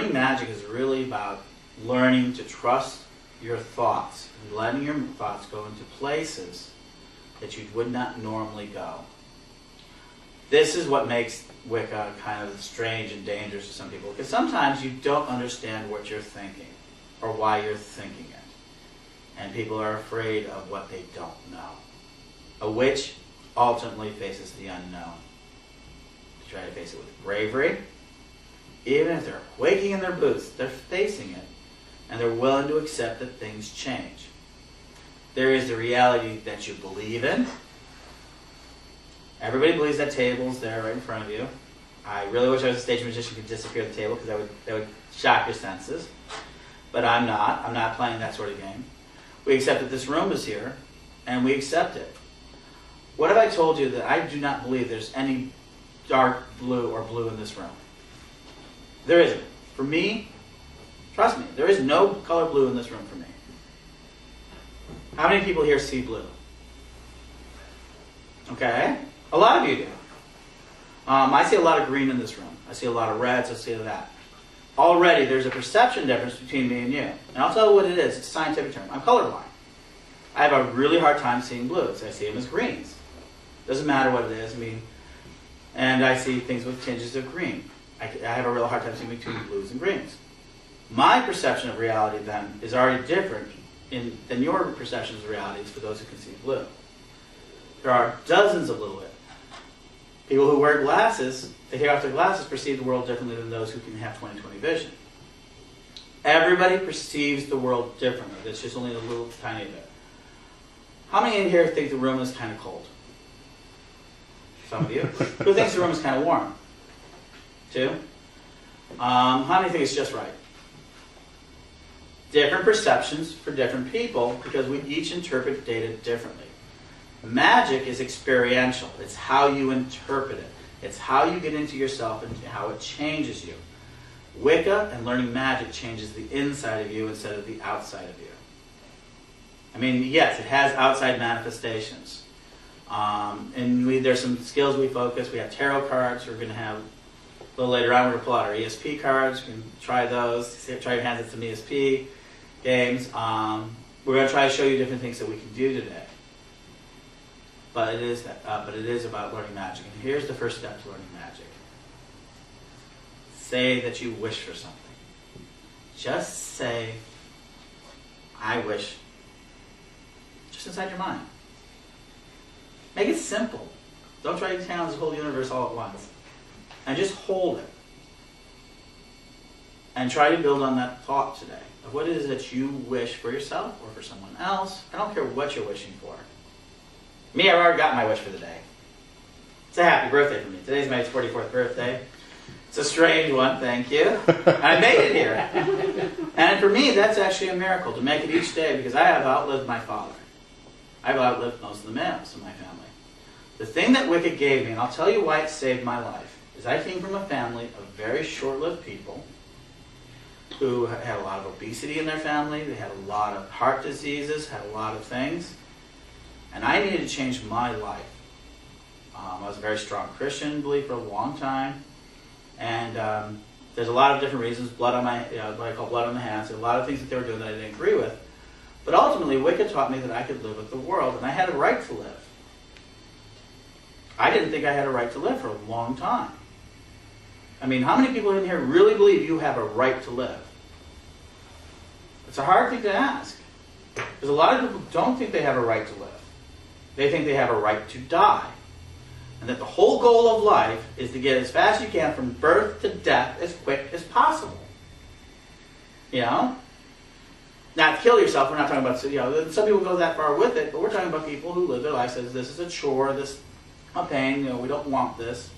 learning magic is really about learning to trust your thoughts and letting your thoughts go into places that you would not normally go. This is what makes Wicca kind of strange and dangerous to some people, because sometimes you don't understand what you're thinking or why you're thinking it. And people are afraid of what they don't know. A witch ultimately faces the unknown. They try to face it with bravery. Even if they're quaking in their boots, they're facing it. And they're willing to accept that things change. There is the reality that you believe in. Everybody believes that table's there right in front of you. I really wish I was a stage magician who could disappear the table, because that would shock your senses. But I'm not. I'm not playing that sort of game. We accept that this room is here, and we accept it. What if I told you that I do not believe there's any dark blue or blue in this room? There isn't. For me, trust me, there is no color blue in this room for me. How many people here see blue? Okay. A lot of you do. I see a lot of green in this room. I see a lot of reds. I see that. Already, there's a perception difference between me and you. And I'll tell you what it is. It's a scientific term. I'm colorblind. I have a really hard time seeing blues. I see them as greens. Doesn't matter what it is. And I see things with tinges of green. I have a real hard time seeing between blues and greens. My perception of reality, then, is already different than your perceptions of reality for those who can see blue. There are dozens of little bit. People who wear glasses, they take off their glasses, perceive the world differently than those who can have 20/20 vision. Everybody perceives the world differently. It's just only a little tiny bit. How many in here think the room is kind of cold? Some of you. Who thinks the room is kind of warm? 2? How many think it's just right? Different perceptions for different people, because we each interpret data differently. Magic is experiential. It's how you interpret it. It's how you get into yourself and how it changes you. Wicca and learning magic changes the inside of you instead of the outside of you. I mean, yes, it has outside manifestations. There's some skills we focus. We have tarot cards. We're going to have, a little later on, we're going to pull out our ESP cards. We can try those. Try your hands at some ESP games. We're going to try to show you different things that we can do today. But it is about learning magic. And here's the first step to learning magic. Say that you wish for something. Just say, I wish. Just inside your mind. Make it simple. Don't try to challenge the whole universe all at once. And just hold it. And try to build on that thought today of what it is that you wish for yourself or for someone else. I don't care what you're wishing for. Me, I've already got my wish for the day. It's a happy birthday for me. Today's my 44th birthday. It's a strange one, thank you. I made it here. And for me, that's actually a miracle, to make it each day, because I have outlived my father. I've outlived most of the males in my family. The thing that Wicca gave me, and I'll tell you why it saved my life, is I came from a family of very short-lived people who had a lot of obesity in their family. They had a lot of heart diseases, had a lot of things. And I needed to change my life. I was a very strong Christian, believed for a long time. And there's a lot of different reasons. Blood on my, what I call blood on the hands. A lot of things that they were doing that I didn't agree with. But ultimately, Wicca taught me that I could live with the world, and I had a right to live. I didn't think I had a right to live for a long time. I mean, how many people in here really believe you have a right to live? It's a hard thing to ask. Because a lot of people don't think they have a right to live. They think they have a right to die. And that the whole goal of life is to get as fast as you can from birth to death as quick as possible. You know? Not to kill yourself. We're not talking about, some people go that far with it, but we're talking about people who live their life says this is a chore, this is a pain, we don't want this.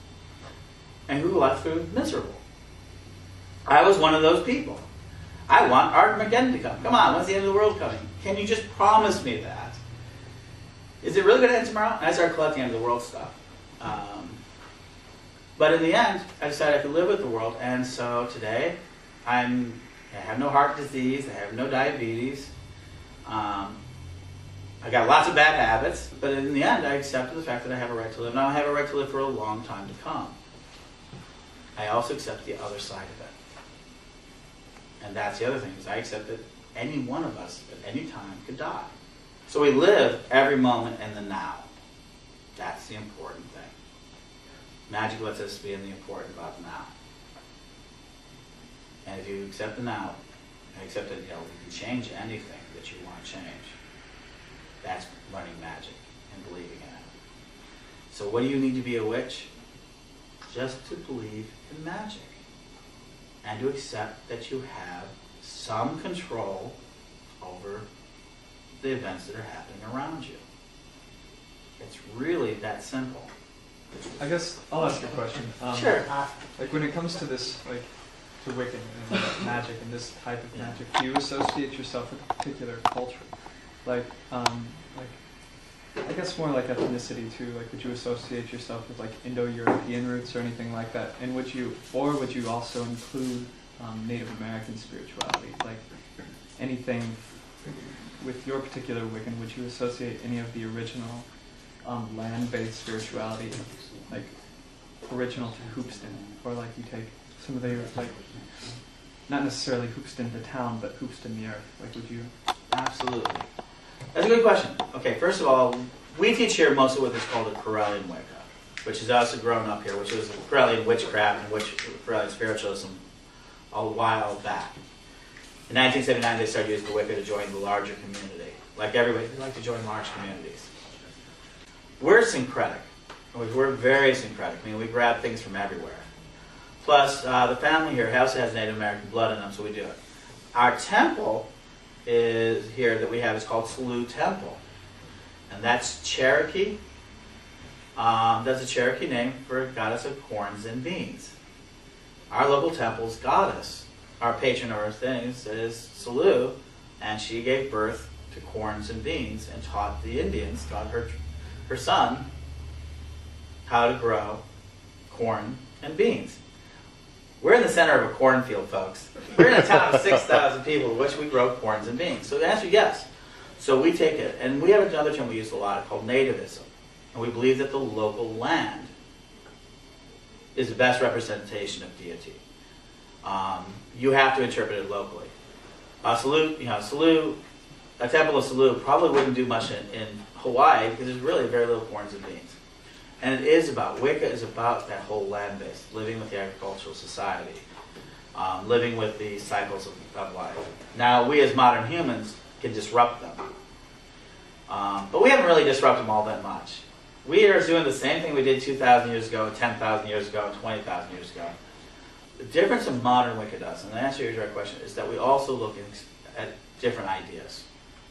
And who left through miserable. I was one of those people. I want Armageddon to come. Come on, when's the end of the world coming? Can you just promise me that? Is it really going to end tomorrow? And I started collecting end of the world stuff. But in the end, I decided I could live with the world. And so today, I have no heart disease. I have no diabetes. I got lots of bad habits. But in the end, I accepted the fact that I have a right to live. Now I have a right to live for a long time to come. I also accept the other side of it. And that's the other thing, is I accept that any one of us at any time could die. So we live every moment in the now. That's the important thing. Magic lets us be in the important about the now. And if you accept the now, and accept that you can change anything that you want to change, that's learning magic and believing in it. So what do you need to be a witch? Just to believe in magic. And to accept that you have some control over the events that are happening around you. It's really that simple. I guess I'll ask you a question. Sure. Like when it comes to this, like to Wiccan and magic and this type of magic, do you associate yourself with a particular culture? Like I guess more like ethnicity too. Like, would you associate yourself with like Indo-European roots or anything like that? And would you also include Native American spirituality? Like anything with your particular Wiccan, would you associate any of the original land-based spirituality, like original to Hoopeston, or like you take some of the like not necessarily Hoopeston the town, but Hoopeston the earth? Like, would you? Absolutely. That's a good question. Okay, first of all, we teach here most of what is called a Correllian Wicca, which is also grown up here, which was Correllian witchcraft and Correllian spiritualism a while back. In 1979, they started using the Wicca to join the larger community. Like everybody, they like to join large communities. We're syncretic. We're very syncretic. I mean, we grab things from everywhere. Plus, the family here also has Native American blood in them, so we do it. Our temple is here that we have is called Salu Temple, and that's Cherokee. That's a Cherokee name for a goddess of corns and beans. Our local temple's goddess, our patron of our things, is Salu, and she gave birth to corns and beans and taught the Indians, taught her son, how to grow corn and beans. We're in the center of a cornfield, folks. We're in a town of 6,000 people in which we grow corns and beans. So the answer is yes. So we take it. And we have another term we use a lot called nativism. And we believe that the local land is the best representation of deity. You have to interpret it locally. Salu, a temple of Salu probably wouldn't do much in Hawaii because there's really very little corns and beans. And it is about, Wicca is about that whole land base, living with the agricultural society, living with the cycles of life. Now, we as modern humans can disrupt them. But we haven't really disrupted them all that much. We are doing the same thing we did 2,000 years ago, 10,000 years ago, and 20,000 years ago. The difference in modern Wicca does, and the answer to your direct question, is that we also look at different ideas.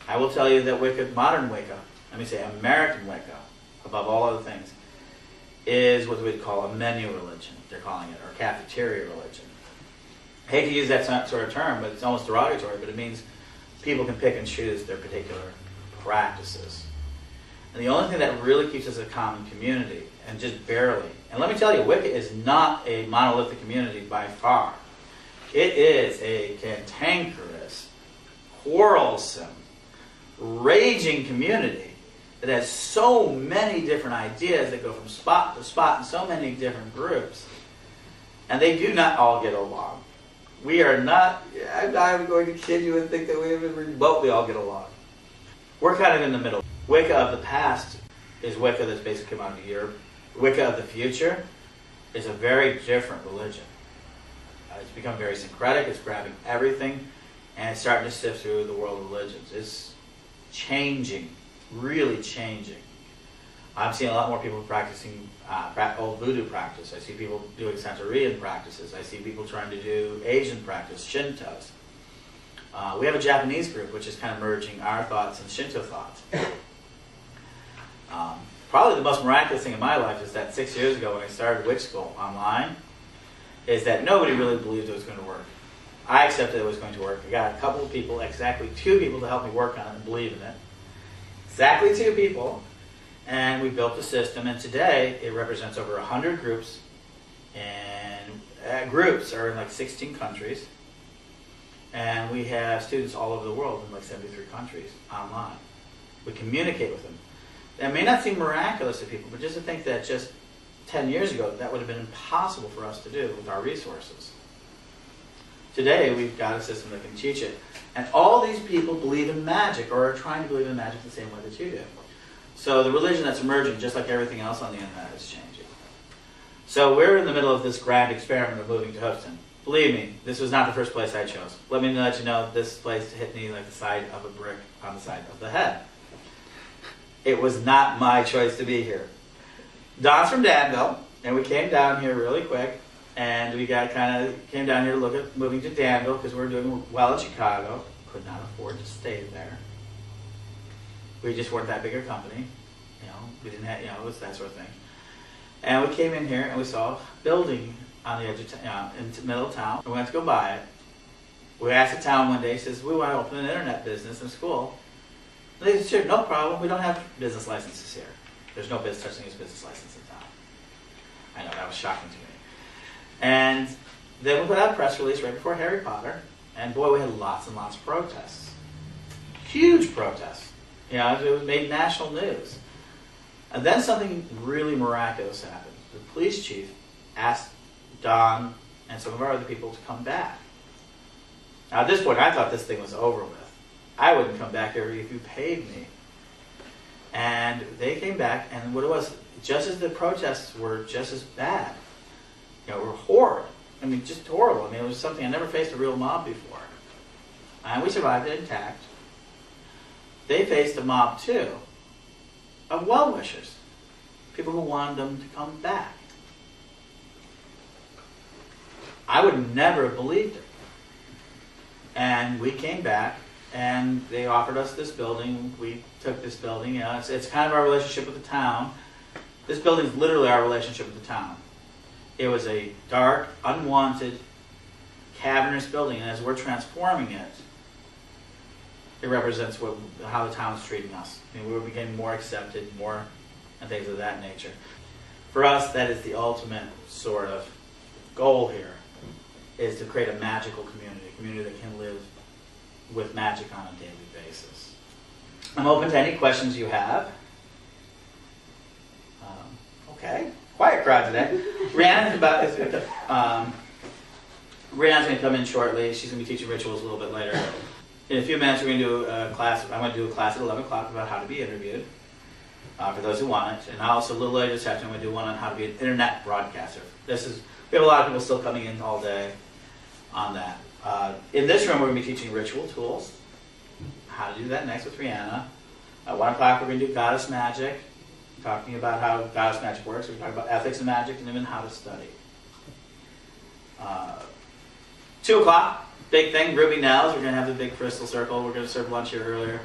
I will tell you that modern Wicca, let me say American Wicca, above all other things, is what we'd call a menu religion, they're calling it, or cafeteria religion. I hate to use that sort of term, but it's almost derogatory, but it means people can pick and choose their particular practices. And the only thing that really keeps us a common community, and just barely, and let me tell you, Wicca is not a monolithic community by far. It is a cantankerous, quarrelsome, raging community that has so many different ideas that go from spot to spot in so many different groups. And they do not all get along. We are not, I'm going to kid you and think that we even remotely all get along. We're kind of in the middle. Wicca of the past is Wicca that's basically come out of Europe. Wicca of the future is a very different religion. It's become very syncretic, it's grabbing everything, and it's starting to sift through the world of religions. It's changing. Really changing. I'm seeing a lot more people practicing old voodoo practice. I see people doing Santeurian practices. I see people trying to do Asian practice, Shintos. We have a Japanese group which is kind of merging our thoughts and Shinto thoughts. Probably the most miraculous thing in my life is that 6 years ago when I started witch school online, is that nobody really believed it was going to work. I accepted it was going to work. I got a couple of people, exactly 2 people to help me work on it and believe in it. Exactly 2 people, and we built the system, and today it represents over 100 groups, and groups are in like 16 countries, and we have students all over the world in like 73 countries online. We communicate with them. That may not seem miraculous to people, but just to think that just 10 years ago that would have been impossible for us to do with our resources. Today, we've got a system that can teach it. And all these people believe in magic, or are trying to believe in magic the same way that you do. So the religion that's emerging, just like everything else on the internet, is changing. So we're in the middle of this grand experiment of moving to Hoopeston. Believe me, this was not the first place I chose. Let me let you know, this place hit me like the side of a brick on the side of the head. It was not my choice to be here. Don's from Danville, and we came down here really quick, and we came down here to look at moving to Danville because we were doing well in Chicago. Could not afford to stay there. We just weren't that big a company, we didn't have, it was that sort of thing. And we came in here and we saw a building on the edge of in the middle of town. We went to go buy it. We asked the town one day, says, we want to open an internet business in school. And they said, sure, no problem, we don't have business licenses here. There's no such thing as business license in town. I know, that was shocking to me. And then we put out a press release right before Harry Potter, and boy, we had lots and lots of protests. Huge protests. It made national news. And then something really miraculous happened. The police chief asked Don and some of our other people to come back. Now at this point, I thought this thing was over with. I wouldn't come back here if you paid me. And they came back, and what it was, just as the protests were just as bad, were horrid. I mean, just horrible. I mean, it was something I never faced a real mob before. And we survived it intact. They faced a mob too, of well-wishers, people who wanted them to come back. I would never have believed it. And we came back, and they offered us this building. We took this building. It's kind of our relationship with the town. This building is literally our relationship with the town. It was a dark, unwanted, cavernous building, and as we're transforming it, it represents how the town's treating us. I mean, we were becoming more accepted, and things of that nature. For us, that is the ultimate sort of goal here, is to create a magical community, a community that can live with magic on a daily basis. I'm open to any questions you have. Okay, quiet crowd today. Rhiannon's going to come in shortly. She's going to be teaching rituals a little bit later. In a few minutes, we're going to do a class. I'm going to do a class at 11 o'clock about how to be interviewed, for those who want it. And also, a little later this afternoon, I'm going to do one on how to be an internet broadcaster. We have a lot of people still coming in all day on that. In this room, we're going to be teaching ritual tools, how to do that next with Rhianna. At 1 o'clock, we're going to do goddess magic, talking about how goddess magic works. We're talking about ethics of magic and even how to study. 2 o'clock, big thing, Ruby Nels. We're going to have the big crystal circle. We're going to serve lunch here earlier.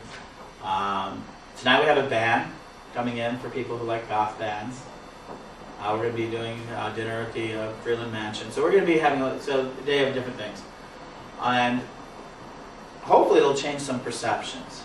Tonight we have a band coming in for people who like goth bands. We're going to be doing dinner at the Freeland Mansion. So we're going to be having a day of different things. And hopefully it'll change some perceptions.